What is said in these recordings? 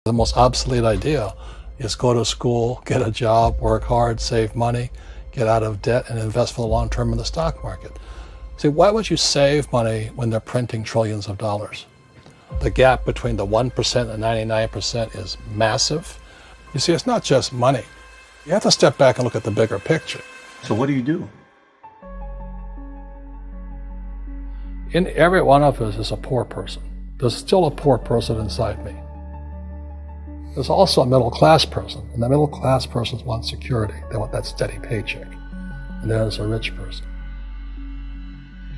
The most obsolete idea is go to school, get a job, work hard, save money, get out of debt, and invest for the long term in the stock market. See, why would you save money when they're printing trillions of dollars? The gap between the 1% and 99% is massive. You see, it's not just money. You have to step back and look at the bigger picture. So what do you do? In every one of us is a poor person. There's still a poor person inside me. There's also a middle class person, and the middle class person wants security. They want that steady paycheck. And there's a rich person.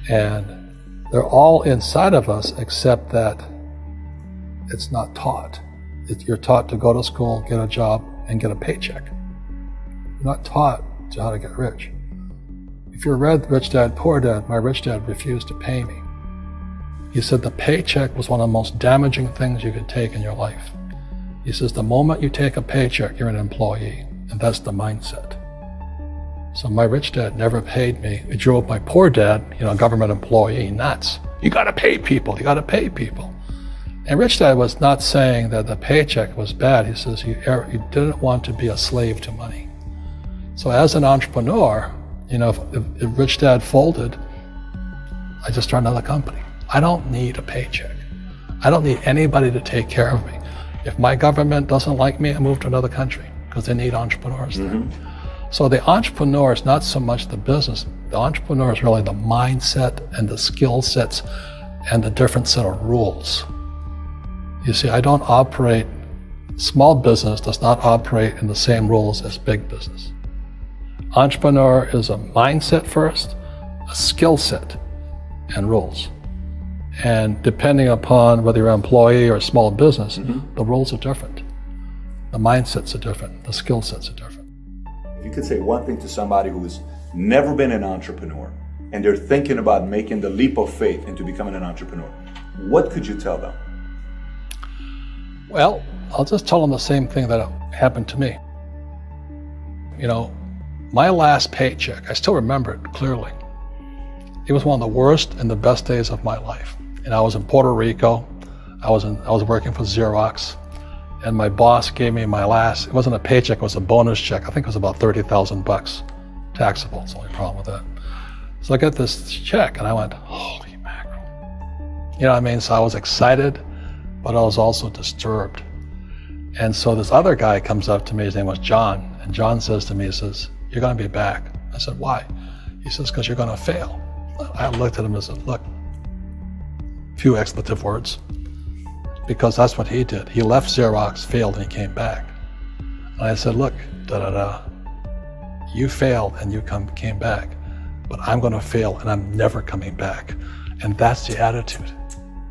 And they're all inside of us, except that it's not taught. You're taught to go to school, get a job, and get a paycheck. You're not taught to how to get rich. If you read Rich Dad, Poor Dad, my rich dad refused to pay me. He said the paycheck was one of the most damaging things you could take in your life. He says the moment you take a paycheck, you're an employee, and that's the mindset. So my rich dad never paid me. It drove my poor dad, government employee, nuts. You gotta pay people, you gotta pay people. And Rich Dad was not saying that the paycheck was bad. He says you didn't want to be a slave to money. So as an entrepreneur, if Rich Dad folded, I just started another company. I don't need a paycheck. I don't need anybody to take care of me. If my government doesn't like me, I move to another country because they need entrepreneurs there. So the entrepreneur is not so much the business. The entrepreneur is really the mindset and the skill sets and the different set of rules. You see, I don't operate, small business does not operate in the same rules as big business. Entrepreneur is a mindset first, a skill set, and rules. And depending upon whether you're an employee or a small business, the rules are different. The mindsets are different, the skill sets are different. If you could say one thing to somebody who's never been an entrepreneur and they're thinking about making the leap of faith into becoming an entrepreneur, what could you tell them? Well, I'll just tell them the same thing that happened to me. My last paycheck, I still remember it clearly. It was one of the worst and the best days of my life. And I was in Puerto Rico. I was working for Xerox, and my boss gave me my last, it wasn't a paycheck, it was a bonus check. I think it was about $30,000 taxable. It's the only problem with that. So I got this check and I went, holy mackerel. You know what I mean? So I was excited, but I was also disturbed. And so this other guy comes up to me, his name was John, and John says to me, he says, you're gonna be back. I said, why? He says, because you're gonna fail. I looked at him and said, look, few expletive words, because that's what he did. He left Xerox, failed, and he came back. And I said, look, you failed and you came back, but I'm gonna fail and I'm never coming back. And that's the attitude.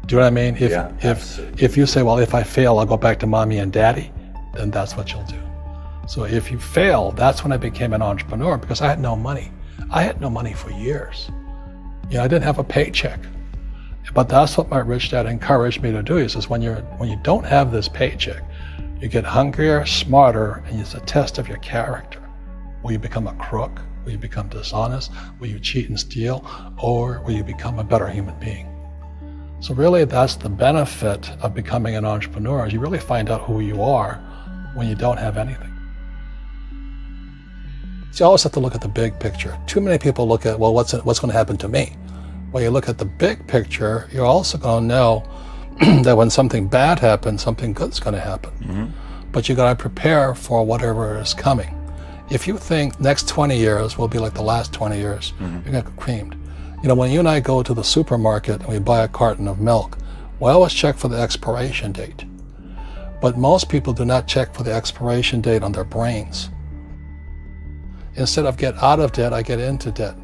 Do you know what I mean? If you say, well, if I fail, I'll go back to mommy and daddy, then that's what you'll do. So if you fail, that's when I became an entrepreneur, because I had no money. I had no money for years. I didn't have a paycheck. But that's what my rich dad encouraged me to do. He says, when you don't have this paycheck, you get hungrier, smarter, and it's a test of your character. Will you become a crook? Will you become dishonest? Will you cheat and steal? Or will you become a better human being? So really, that's the benefit of becoming an entrepreneur, is you really find out who you are when you don't have anything. So you always have to look at the big picture. Too many people look at, well, what's going to happen to me? Well, you look at the big picture, you're also going to know that when something bad happens, something good's going to happen. But you got to prepare for whatever is coming. If you think next 20 years will be like the last 20 years, you're going to get creamed. When you and I go to the supermarket and we buy a carton of milk, we always check for the expiration date. But most people do not check for the expiration date on their brains. Instead of get out of debt, I get into debt.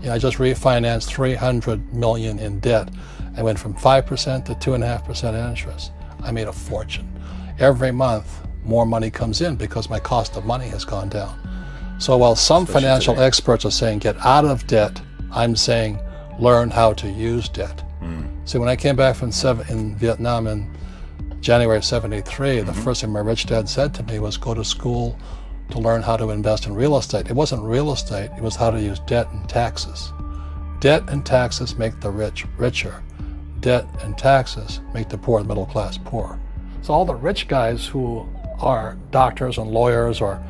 I just refinanced $300 million in debt. I went from 5% to 2.5% interest. I made a fortune. Every month, more money comes in because my cost of money has gone down. So while some financial experts are saying get out of debt, I'm saying learn how to use debt. See, when I came back from in Vietnam in January of '73, the first thing my rich dad said to me was go to school to learn how to invest in real estate. It wasn't real estate, it was how to use debt and taxes. Debt and taxes make the rich richer. Debt and taxes make the poor, the middle class, poor. So all the rich guys who are doctors and lawyers or,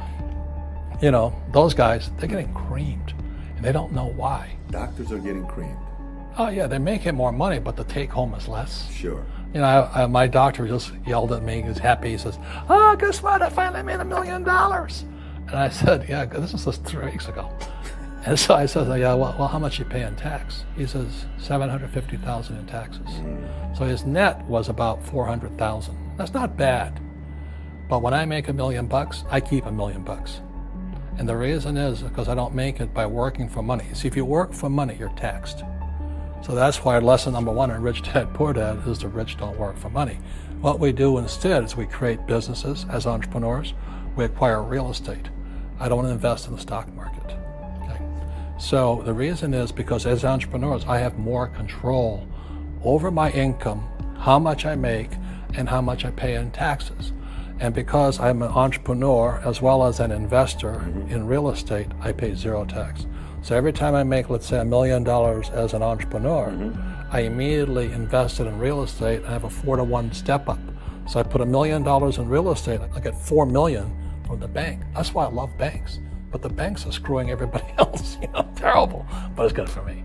those guys, they're getting creamed and they don't know why. Doctors are getting creamed. Oh yeah, they're making more money, but the take home is less. Sure. My doctor just yelled at me. He was happy. He says, "Oh, guess what? I finally made $1 million." And I said, "Yeah, this was just 3 weeks ago." And so I said, "Yeah, well, how much you pay in tax?" He says, $750,000 in taxes. So his net was about $400,000. That's not bad. But when I make $1 million, I keep $1 million. And the reason is because I don't make it by working for money. See, if you work for money, you're taxed. So that's why lesson number 1 in Rich Dad, Poor Dad is the rich don't work for money. What we do instead is we create businesses as entrepreneurs. We acquire real estate. I don't invest in the stock market. Okay? So the reason is because as entrepreneurs, I have more control over my income, how much I make, and how much I pay in taxes. And because I'm an entrepreneur as well as an investor in real estate, I pay 0 tax. So every time I make, let's say, $1 million as an entrepreneur, I immediately invested in real estate. I have a 4-to-1 step up. So I put $1 million in real estate, I get $4 million from the bank. That's why I love banks. But the banks are screwing everybody else, terrible. But it's good for me.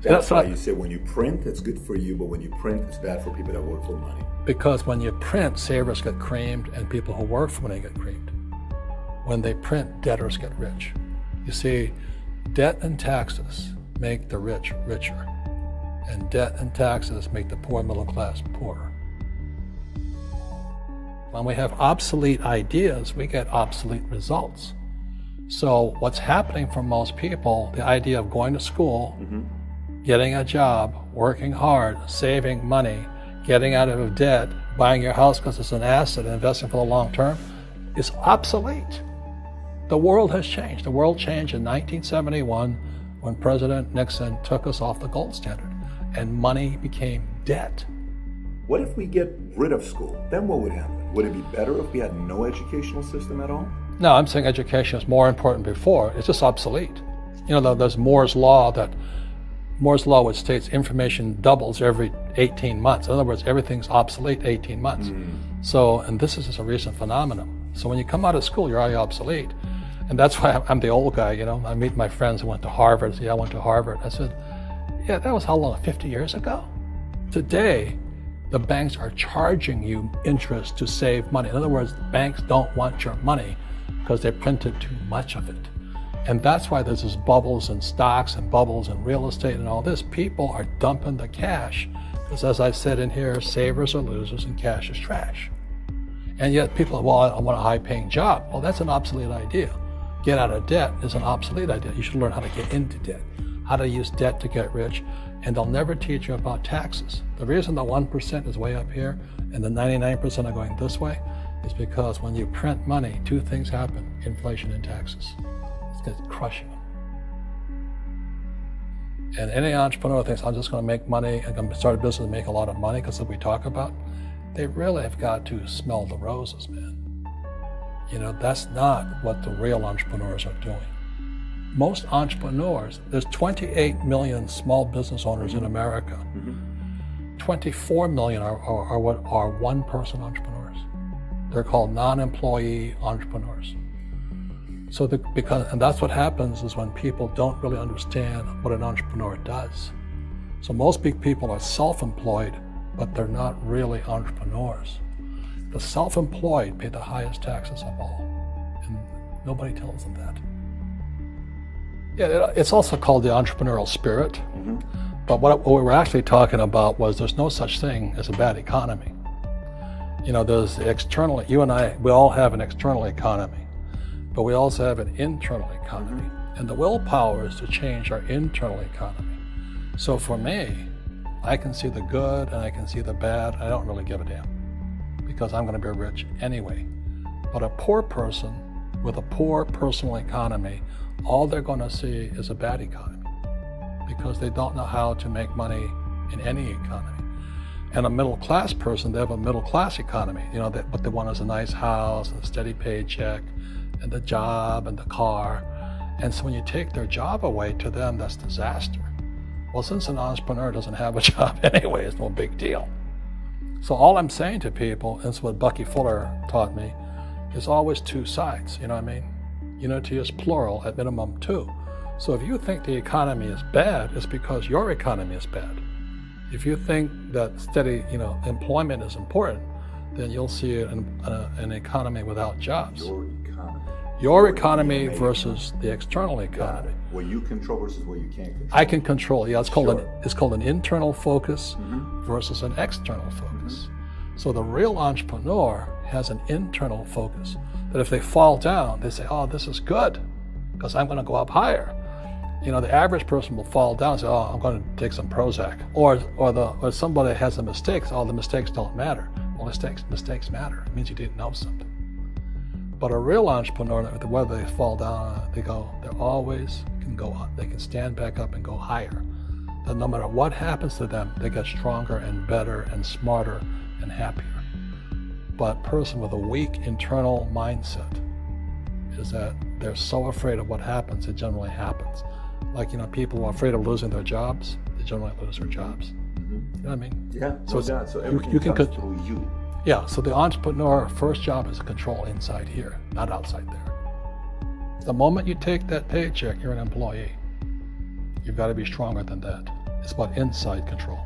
That's why you say when you print, it's good for you, but when you print, it's bad for people that work for money. Because when you print, savers get creamed and people who work for money get creamed. When they print, debtors get rich. You see, debt and taxes make the rich richer, and debt and taxes make the poor middle class poorer. When we have obsolete ideas, we get obsolete results. So what's happening for most people, the idea of going to school, getting a job, working hard, saving money, getting out of debt, buying your house because it's an asset, and investing for the long term, is obsolete. The world has changed. The world changed in 1971 when President Nixon took us off the gold standard and money became debt. What if we get rid of school? Then what would happen? Would it be better if we had no educational system at all? No, I'm saying education is more important before. It's just obsolete. There's Moore's Law which states information doubles every 18 months. In other words, everything's obsolete 18 months. So, and this is just a recent phenomenon. So when you come out of school, you're already obsolete. And that's why I'm the old guy, I meet my friends who went to Harvard. I went to Harvard. I said, yeah, that was how long, 50 years ago? Today, the banks are charging you interest to save money. In other words, banks don't want your money because they printed too much of it. And that's why there's this bubbles in stocks and bubbles in real estate and all this. People are dumping the cash because, as I said in here, savers are losers and cash is trash. And yet people are, well, I want a high-paying job. Well, that's an obsolete idea. Get out of debt is an obsolete idea. You should learn how to get into debt, how to use debt to get rich, and they'll never teach you about taxes. The reason the 1% is way up here and the 99% are going this way is because when you print money, 2 things happen: inflation and taxes. It's crushing them. And any entrepreneur thinks, I'm just going to make money, I'm going to start a business and make a lot of money because of what we talk about. They really have got to smell the roses, man. That's not what the real entrepreneurs are doing. Most entrepreneurs, there's 28 million small business owners in America. 24 million are what are one-person entrepreneurs. They're called non-employee entrepreneurs. So and that's what happens is when people don't really understand what an entrepreneur does. So most big people are self-employed, but they're not really entrepreneurs. The self-employed pay the highest taxes of all, and nobody tells them that. Yeah, it's also called the entrepreneurial spirit, but what we were actually talking about was there's no such thing as a bad economy. There's external, you and I, we all have an external economy, but we also have an internal economy, and the willpower is to change our internal economy. So for me, I can see the good and I can see the bad. I don't really give a damn because I'm going to be rich anyway. But a poor person with a poor personal economy, all they're going to see is a bad economy because they don't know how to make money in any economy. And a middle class person, they have a middle class economy. What they want is a nice house and a steady paycheck and the job and the car. And so when you take their job away, to them, that's disaster. Well, since an entrepreneur doesn't have a job anyway, it's no big deal. So all I'm saying to people, and it's what Bucky Fuller taught me, is always two sides, you know what I mean? Unity is plural, at minimum two. So if you think the economy is bad, it's because your economy is bad. If you think that steady, employment is important, then you'll see an economy without jobs. Your economy versus the external economy. What you control versus what you can't control. I can control. Yeah, it's called an internal focus versus an external focus. So the real entrepreneur has an internal focus. That if they fall down, they say, "Oh, this is good, because I'm going to go up higher." The average person will fall down and say, "Oh, I'm going to take some Prozac," or somebody has a mistake. So, "Oh, the mistakes don't matter." Well, mistakes matter. It means you didn't know something. But a real entrepreneur, whether they fall down, they always can go up. They can stand back up and go higher. That no matter what happens to them, they get stronger and better and smarter and happier. But a person with a weak internal mindset is that they're so afraid of what happens, it generally happens. Like, people who are afraid of losing their jobs, they generally lose their jobs. You know what I mean? Yeah, so everything you can comes through you. Yeah, so the entrepreneur first job is to control inside here, not outside there. The moment you take that paycheck, you're an employee. You've got to be stronger than that. It's about inside control.